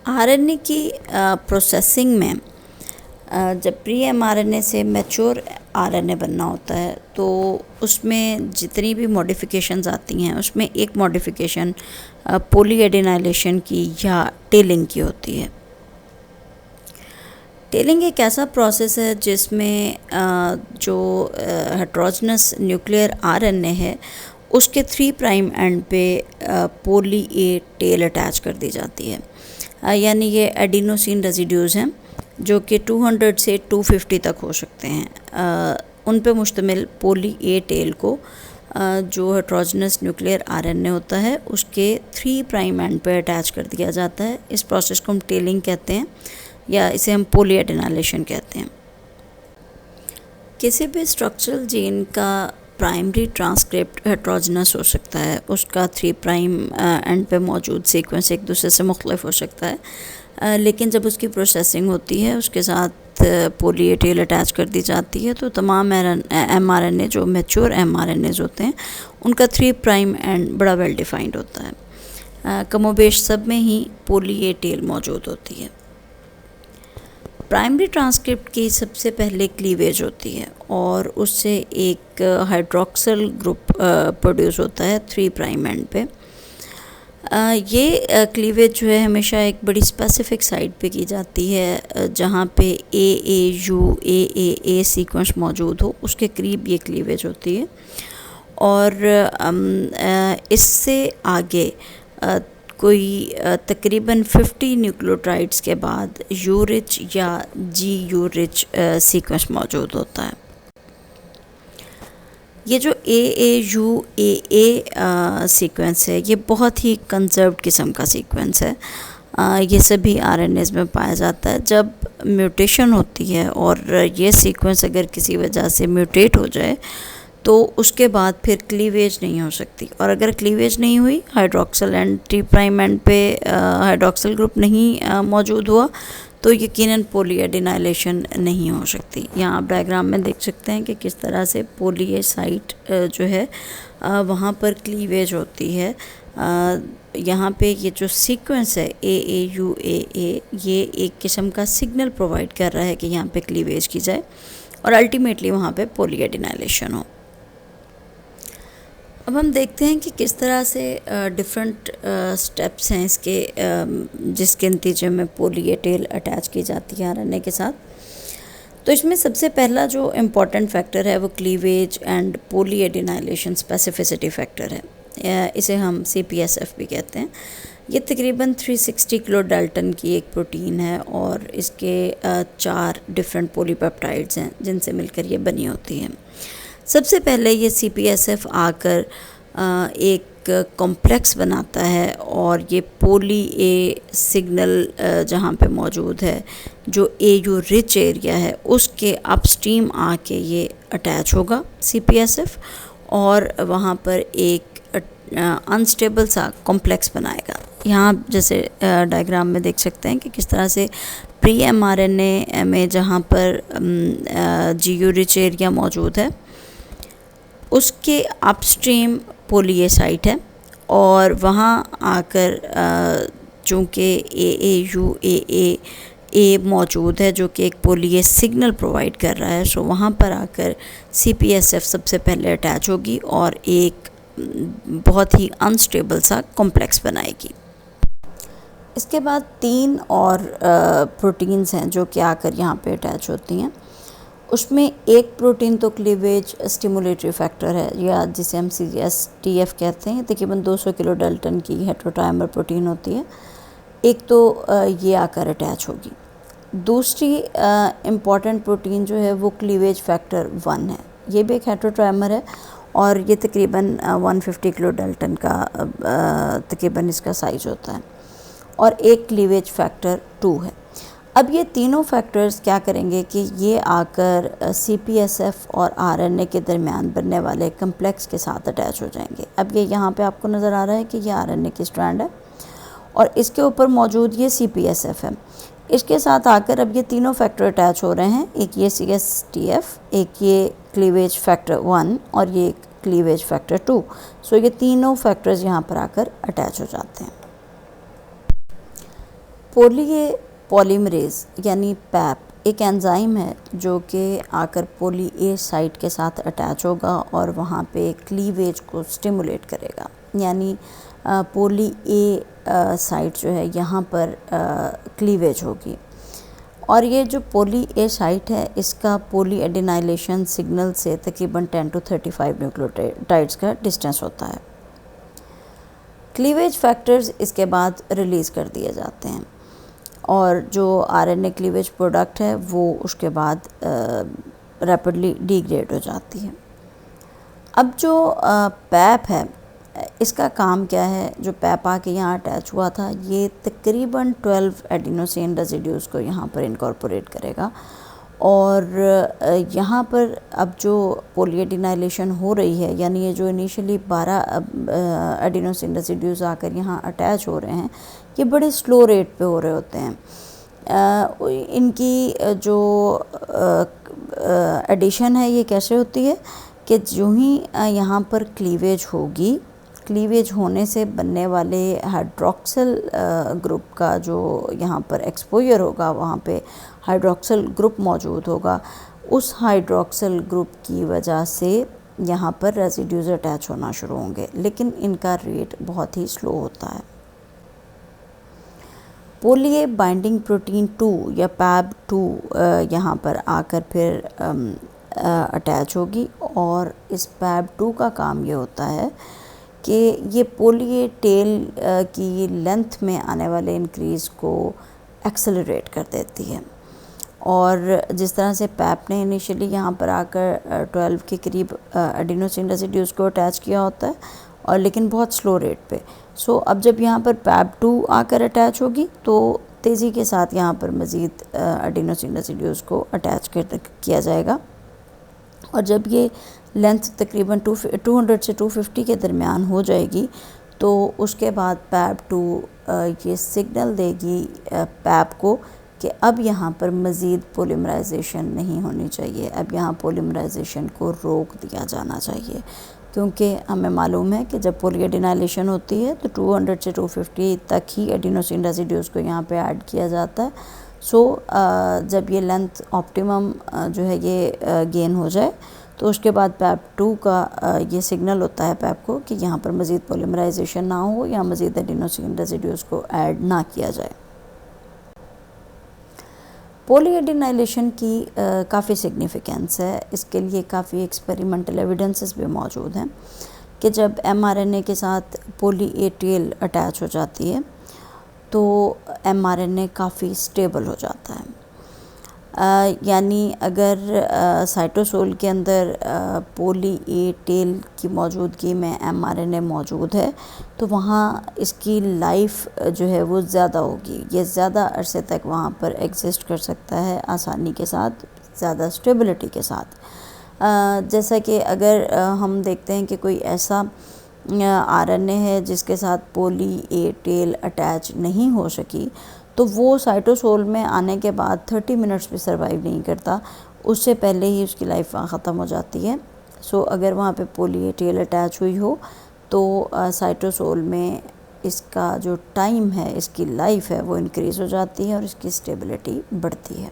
RNA की processing में जब प्री एमआरएनए से मैच्योर आरएनए बनना होता है तो उसमें जितनी भी मॉडिफिकेशंस आती हैं उसमें एक मॉडिफिकेशन पॉली एडेनाइलेशन की या टेलिंग की होती है। टेलिंग एक ऐसा प्रोसेस है जिसमें जो हेट्रोजनस न्यूक्लियर आरएनए है उसके 3 प्राइम एंड पे पॉली ए टेल अटैच कर दी जाती है। यानी ये एडिनोसिन रेजिड्यूज़ हैं जो कि 200 से 250 तक हो सकते हैं। उन पे मुश्तमिल पॉली ए टेल को जो हेट्रोजनस न्यूक्लियर आरएनए होता है उसके 3 प्राइम एंड पे अटैच कर दिया जाता है। इस प्रोसेस को हम टेलिंग कहते हैं या इसे हम पॉली एडेनाइलेशन कहते हैं। किसी भी स्ट्रक्चरल जीन का प्राइमरी ट्रांसक्रिप्ट हेट्रोजनस हो सकता है, उसका 3 प्राइम एंड पे मौजूद सीक्वेंस एक दूसरे से मुख्तलिफ हो सकता है, लेकिन जब उसकी प्रोसेसिंग होती है उसके साथ पॉली ए टेल अटैच कर दी जाती है तो तमाम एमआरएनए जो मैच्योर एमआरएनएज होते हैं उनका 3 प्राइम एंड बड़ा वेल डिफाइंड होता है। कमोबेश सब में ही पॉली ए टेल मौजूद होती है। प्राइमरी ट्रांसक्रिप्ट की सबसे पहले क्लीवेज होती है और उससे एक हाइड्रोक्सिल ग्रुप प्रोड्यूस होता है 3 प्राइम एंड पे। ये क्लीवेज जो है हमेशा एक बड़ी स्पेसिफिक साइट पे की जाती है जहाँ पे AAU सीक्वेंस मौजूद हो, उसके करीब ये क्लीवेज होती है। और इससे आगे कोई तकरीबन 50 न्यूक्लियोटाइड्स के बाद यू रिच या GU रिच सीक्वेंस मौजूद होता है। ये जो AAUAA सीक्वेंस है ये बहुत ही कंजर्व्ड किस्म का सीक्वेंस है। ये सभी आरएनएस में पाया जाता है। जब म्यूटेशन होती है और ये सीक्वेंस अगर किसी वजह से म्यूटेट हो जाए तो उसके बाद फिर क्लीवेज नहीं हो सकती, और अगर क्लीवेज नहीं हुई, हाइड्रोक्सिल एंड 3 प्राइम एंड पे हाइड्रोक्सिल ग्रुप नहीं मौजूद हुआ तो यकीनन पॉली एडेनाइलेशन नहीं हो सकती। यहाँ आप डायग्राम में देख सकते हैं कि किस तरह से पॉली ए साइट जो है वहाँ पर क्लीवेज होती है। यहाँ पे ये जो सीक्वेंस है AAUAA ये एक किस्म का सिग्नल प्रोवाइड कर रहा है कि यहाँ पे क्लीवेज की जाए और अल्टीमेटली वहाँ पे पॉली एडेनाइलेशन हो। अब हम देखते हैं कि किस तरह से डिफरेंट स्टेप्स हैं इसके जिसके नतीजे में पॉली ए टेल अटैच की जाती है आरएनए के साथ। तो इसमें सबसे पहला जो इम्पॉर्टेंट फैक्टर है वो cleavage and polyadenylation specificity factor है। इसे हम CPSF भी कहते हैं। ये तकरीबन 360 किलो डाल्टन की एक प्रोटीन है और इसके 4 डिफरेंट पॉलीपेप्टाइड्स हैं जिनसे मिलकर ये बनी होती है। सबसे पहले ये CPSF आकर एक कॉम्प्लेक्स बनाता है और ये पॉली ए सिग्नल जहाँ पे मौजूद है जो AU रिच एरिया है उसके अपस्ट्रीम आके ये अटैच होगा CPSF और वहाँ पर एक अनस्टेबल सा कॉम्प्लेक्स बनाएगा। यहाँ जैसे डायग्राम में देख सकते हैं कि किस तरह से प्री एमआरएनए में जहाँ पर GU रिच एरिया मौजूद है उसके अपस्ट्रीम पॉली ए साइट है और वहाँ आकर चूँकि AAUAA मौजूद है जो कि एक पॉली ए सिग्नल प्रोवाइड कर रहा है, सो वहाँ पर आकर CPSF सबसे पहले अटैच होगी और एक बहुत ही अनस्टेबल सा कॉम्प्लेक्स बनाएगी। इसके बाद 3 और प्रोटीन्स हैं जो कि आकर यहाँ पे अटैच होती हैं। उसमें एक प्रोटीन तो क्लीवेज स्टिमुलेटरी फैक्टर है या जिसे हम CSTF कहते हैं, तकरीबन 200 किलो डाल्टन की हेट्रोट्राइमर प्रोटीन होती है। एक तो ये आकर अटैच होगी। दूसरी इम्पॉर्टेंट प्रोटीन जो है वो क्लीवेज फैक्टर 1 है। ये भी एक हेट्रोट्राइमर है और ये तकरीबन 150 किलो डाल्टन का तकरीबन इसका साइज़ होता है और एक क्लीवेज फैक्टर 2 है। अब ये तीनों फैक्टर्स क्या करेंगे कि ये आकर CPSF और RNA के दरमियान बनने वाले कम्प्लेक्स के साथ अटैच हो जाएंगे। अब ये यहाँ पे आपको नज़र आ रहा है कि ये RNA की स्ट्रैंड है और इसके ऊपर मौजूद ये CPSF है। इसके साथ आकर अब ये तीनों फैक्टर अटैच हो रहे हैं, एक ये CSTF, एक ये क्लीवेज फैक्टर 1 और ये क्लीवेज फैक्टर 2। सो ये तीनों फैक्टर्स यहाँ पर आकर अटैच हो जाते हैं। पोली पॉलीमरेज यानी पैप एक एंजाइम है जो कि आकर पोली ए साइट के साथ अटैच होगा और वहाँ पे क्लीवेज को स्टिमुलेट करेगा, यानी पोली ए साइट जो है यहाँ पर क्लीवेज होगी। और ये जो पोली ए साइट है इसका पोली एडिनाइलेशन सिग्नल से तकरीबन 10 to 35 न्यूक्लियोटाइड्स का डिस्टेंस होता है। क्लीवेज फैक्टर्स इसके बाद रिलीज़ कर दिए जाते हैं और जो आरएनए क्लीवेज प्रोडक्ट है वो उसके बाद रैपिडली डिग्रेड हो जाती है। अब जो पैप है इसका काम क्या है, जो पैप आके यहाँ अटैच हुआ था ये तकरीबन 12 एडिनोसिन रेजिड्यूज को यहाँ पर इनकॉर्पोरेट करेगा और यहाँ पर अब जो पोलीएडिनाइलेशन हो रही है, यानी ये जो इनिशियली 12 एडिनोसिन रेजिड्यूज आकर यहाँ अटैच हो रहे हैं ये बड़े स्लो रेट पे हो रहे होते हैं। इनकी जो एडिशन है ये कैसे होती है कि जो ही यहाँ पर क्लीवेज होगी, क्लीवेज होने से बनने वाले हाइड्रोक्सिल ग्रुप का जो यहाँ पर एक्सपोजर होगा, वहाँ पे हाइड्रोक्सिल ग्रुप मौजूद होगा, उस हाइड्रोक्सिल ग्रुप की वजह से यहाँ पर रेजिड्यूज अटैच होना शुरू होंगे, लेकिन इनका रेट बहुत ही स्लो होता है। पोली ए बाइंडिंग प्रोटीन 2 या पैब 2 यहाँ पर आकर फिर अटैच होगी और इस पैब 2 का काम ये होता है कि ये पोली ए टेल की लेंथ में आने वाले इंक्रीज़ को एक्सेलरेट कर देती है। और जिस तरह से पैप ने इनिशियली यहाँ पर आकर 12 के करीब एडिनोसिन रेजिड्यूज को अटैच किया होता है और लेकिन बहुत स्लो रेट पे। सो अब जब यहाँ पर पैप 2 आकर अटैच होगी तो तेज़ी के साथ यहाँ पर मज़ीद एडिनोसिन रेजिड्यूज को अटैच किया जाएगा और जब ये लेंथ तकरीबन 200 से 250 के दरमियान हो जाएगी तो उसके बाद पैप 2 ये सिग्नल देगी पैप को कि अब यहाँ पर मज़ीद पोलीमराइजेशन नहीं होनी चाहिए, अब यहाँ पोलीमराइजेशन को रोक दिया जाना चाहिए, क्योंकि हमें मालूम है कि जब पोलीएडिनाइलेशन होती है तो 200 से 250 तक ही एडिनोसिन रेजिड्यूज को यहाँ पे ऐड किया जाता है। सो जब ये लेंथ ऑप्टिमम जो है ये गेन हो जाए तो उसके बाद पैप 2 का ये सिग्नल होता है पैप को कि यहाँ पर मज़ीद पोलीमराइजेशन ना हो या मज़ीद एडिनोसिन रेजिड्यूज को ऐड ना किया जाए। पोलीएडिनाइलेशन की काफ़ी सिग्निफिकेंस है, इसके लिए काफ़ी एक्सपेरिमेंटल एविडेंसेस भी मौजूद हैं कि जब एमआरएनए के साथ पोली ए टेल अटैच हो जाती है तो एमआरएनए काफ़ी स्टेबल हो जाता है। यानी अगर साइटोसोल के अंदर पोली ए टेल की मौजूदगी में एमआरएनए मौजूद है तो वहाँ इसकी लाइफ जो है वो ज़्यादा होगी, ये ज़्यादा अरसे तक वहाँ पर एग्जिस्ट कर सकता है आसानी के साथ, ज़्यादा स्टेबिलिटी के साथ। जैसा कि अगर हम देखते हैं कि कोई ऐसा आरएनए है जिसके साथ पोली ए टेल अटैच नहीं हो सकी तो वो साइटोसोल में आने के बाद 30 मिनट्स भी सर्वाइव नहीं करता, उससे पहले ही उसकी लाइफ ख़त्म हो जाती है। सो अगर वहाँ पे पोली ए टेल अटैच हुई हो तो साइटोसोल में इसका जो टाइम है, इसकी लाइफ है वो इंक्रीज़ हो जाती है और इसकी स्टेबिलिटी बढ़ती है।